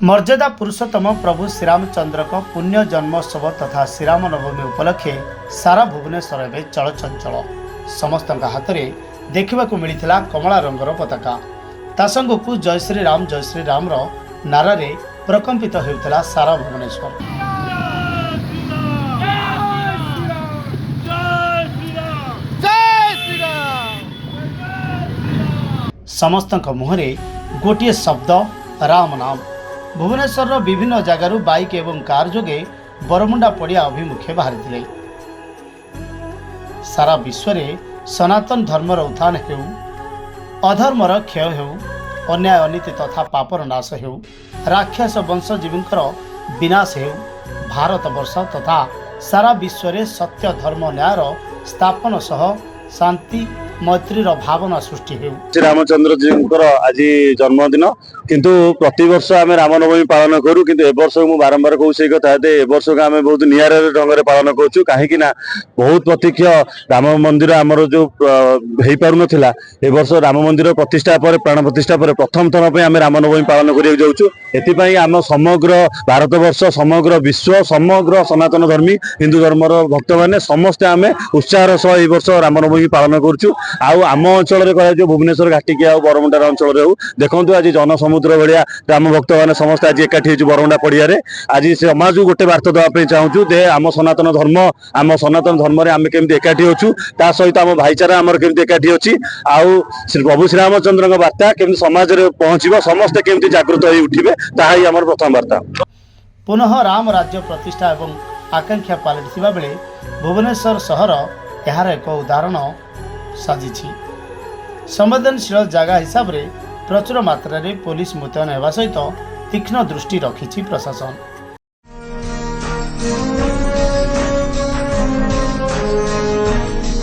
मर्यादा पुरुषोत्तम प्रभु श्रीरामचंद्र को पुण्य जन्मोत्सव तथा श्रीराम नवमी उपलक्षे सारा भुवनेश्वर एवं चलचंचल समस्त हाथ में देखा मिलता कमला रंगर पताका तासंग को जय श्री राम नारा प्रकंपित होता सारा भुवनेश्वर। समस्त मुहरे गोटे शब्द राम नाम। भुवनेश्वर विभिन्न जगार बाइक एवं कार जोगे बरमुंडा पड़िया अभिमुखे बाहरी सारा विश्व में सनातन धर्मर उत्थान हेउ, अधर्मर क्षय हेउ, अन्याय अनीति तथा पापर नाश हेउ, राक्षस वंशजीवींकर विनाश हेउ, भारत वर्ष तथा सारा विश्व में सत्य धर्म न्यायर स्थापन सह शांति मैत्रीर भावना सृष्टि हेउ। श्री रामचंद्र जी आज जन्मदिन किंतु प्रति वर्ष आम रामनवमी पालन करूँ किंतु ए वर्ष मु बारंबार कहूँ से कथा ए वर्ष को आम बहुत निआर ढंग से पालन करूँ कहीं बहुत प्रतीक्ष राम मंदिर आमर जो हो पार नाला ए वर्ष राम मंदिर प्रतिष्ठा पर प्राण प्रतिष्ठा पर प्रथम थर पर आम रामनवमी पालन करा जाऊँ। एपाई आम समग्र भारत वर्ष समग्र विश्व समग्र सनातन धर्मी हिंदू धर्मर भक्त मैंने समस्ते आम उत्साह सह वर्ष रामनवमी पालन करूँ। आम अंचल भुवनेश्वर घाटिकी आ बरमुंडार अंचल देखो आज जनसमुद्र भाया राम भक्त मैंने समस्त आज एकाठी हो बरमुंडा पड़िया आज समाज को गोटे बार्ता देवाई चाहूँ जे आम सनातन धर्म आम केमती एकाठी होचु ता सहित आम भाईचारा आमर केमती एकाठी अच्छी आउ प्रभु श्रीरामचंद्र बार्ता केमती समाज में पहुँचब समस्ते केमती जागृत हो उठे ताही आमर प्रथम बार्ता। पुनः राम राज्य प्रतिष्ठा एवं आकांक्षा पलटि बेले भुवनेश्वर सहर यार एक उदाहरण साजी संवेदनशील जगह हिसाब से प्रचुर मात्रा रे पुलिस मुतयन होगा सहित तीक्ष्ण दृष्टि रखी प्रशासन।